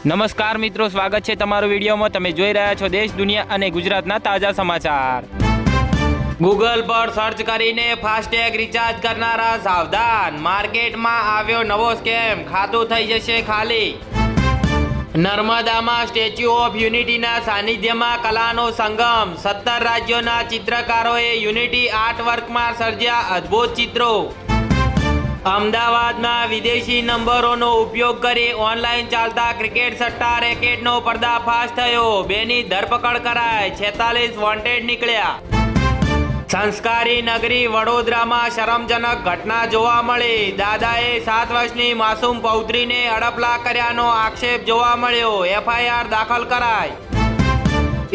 નમસ્કાર મિત્રો, સ્વાગત છે તમારું વિડીયોમાં। તમે જોઈ રહ્યા છો દેશ, દુનિયા અને ગુજરાતના તાજા સમાચાર। ગૂગલ પર સર્ચ કરીને ફાસ્ટેગ રિચાર્જ કરનારા સાવધાન, માર્કેટમાં આવ્યો નવો સ્કેમ, ખાતું થઈ જશે ખાલી। નર્મદામાં સ્ટેચ્યુ ઓફ યુનિટીના સાનિધ્યમાં કલાનો સંગમ, 17 રાજ્યોના ચિત્રકારોએ યુનિટી આર્ટ વર્કમાં સર્જ્યા અદ્ભુત ચિત્રો। અમદાવાદમાં વિદેશી નંબરોનો ઉપયોગ કરી ઓનલાઈન ચાલતા ક્રિકેટ સટ્ટા રેકેટનો પર્દાફાશ થયો, 2ની ધરપકડ કરાઈ, 46 વોન્ટેડ નીકળ્યા। સંસ્કારી નગરી વડોદરામાં શરમજનક ઘટના જોવા મળી, દાદાએ 7 વર્ષની માસૂમ પૌત્રીને અડપલા કર્યાનો આક્ષેપ જોવા મળ્યો, FIR દાખલ કરાઈ।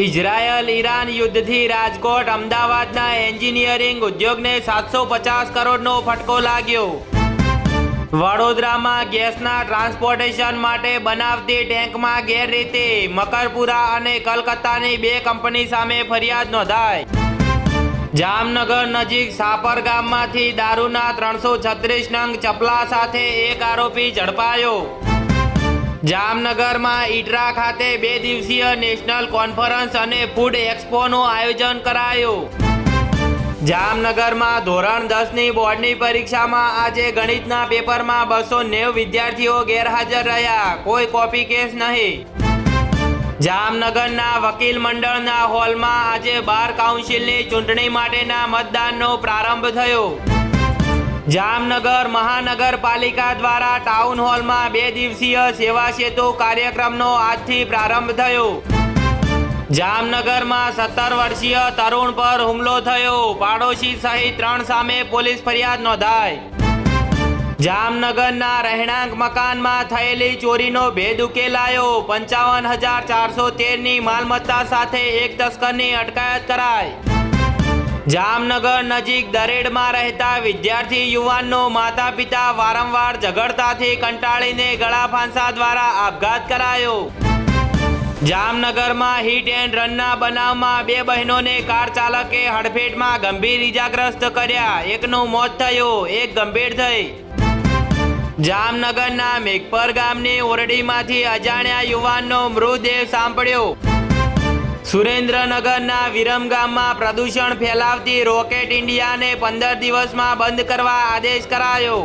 ઇઝરાયલ ઈરાન યુદ્ધથી રાજકોટ અમદાવાદના એન્જિનિયરિંગ ઉદ્યોગને 750 કરોડનો ફટકો લાગ્યો। વડોદરામાં ગેસના ટ્રાન્સપોર્ટેશન માટે બનાવતી ટેન્કમાં ગેરરીતિ, મકરપુરા અને કલકત્તાની 2 કંપની સામે ફરિયાદ નોંધાઈ। જામનગર નજીક સાપર ગામમાંથી દારૂના 336 નંગ ચપલા સાથે એક આરોપી ઝડપાયો। જામનગરમાં ઈટરા ખાતે 2 દિવસીય નેશનલ કોન્ફરન્સ અને ફૂડ એક્સપોનું આયોજન કરાયું। જામનગરમાં ધોરણ 10ની બોર્ડની પરીક્ષામાં આજે ગણિતના પેપરમાં 290 વિદ્યાર્થીઓ ગેરહાજર રહ્યા, કોઈ કોપી કેસ નહીં। જામનગરના વકીલ મંડળના હોલમાં આજે બાર કાઉન્સિલની ચૂંટણી માટેના મતદાનનો પ્રારંભ થયો। જામનગર મહાનગરપાલિકા દ્વારા ટાઉન હોલમાં 2 દિવસીય સેવા સેતુ કાર્યક્રમનો આજથી પ્રારંભ થયો। જામનગરમાં 17 વર્ષીય તરુણ પર હુમલો થયો, પાડોશી સહિત 3 સામે પોલીસ ફરિયાદ નોંધાઈ। જામનગરના રહેણાંક મકાનમાં થયેલી ચોરીનો ભેદ ઉકેલાયો, 55,413ની માલમત્તા સાથે એક તસ્કરની અટકાયત કરાઈ। જામનગર નજીક દરેડમાં રહેતા વિદ્યાર્થી યુવાનનો માતા પિતા વારંવાર ઝઘડતાથી કંટાળીને ગળા ફાંસા દ્વારા આપઘાત કરાયો। જામનગરમાં હિટ એન્ડ રનના બનાવમાં 2 બહેનોને કાર ચાલકે હડફેટમાં ગંભીર ઇજાગ્રસ્ત કર્યા, એકનું મોત થયું, એક ગંભીર થઈ। જામનગરના મેઘપર ગામની ઓરડીમાંથી અજાણ્યા યુવાનનો મૃતદેહ સાંપડ્યો। સુરેન્દ્રનગરના વિરમગામમાં પ્રદૂષણ ફેલાવતી રોકેટ ઇન્ડિયાને 15 દિવસમાં બંધ કરવા આદેશ કરાયો।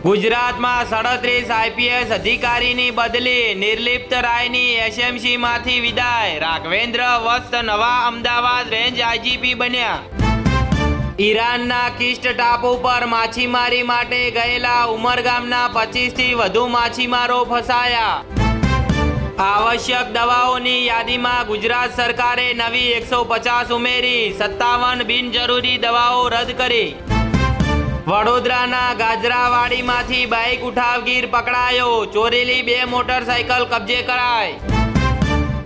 ગુજરાતમાં 37 IPS અધિકારીની બદલી, નિર્લિપ્ત રાયની SMCમાંથી વિદાય, રાઘવેન્દ્ર વત્સ નવા અમદાવાદ રેન્જ IGP બન્યા। ઈરાનના કિસ્ટ ટાપુ પર માછીમારી માટે ગયેલા ઉમરગામના 25થી વધુ માછીમારો ફસાયા। આવશ્યક દવાઓની યાદીમાં ગુજરાત સરકારે નવી 150 ઉમેરી, 57 બિનજરૂરી દવાઓ રદ કરી। વડોદરાના ગાજરાવાડીમાંથી બાઇક ઉઠાવગીર પકડાયો, ચોરેલી 2 મોટરસાયકલ કબજે કરાઈ।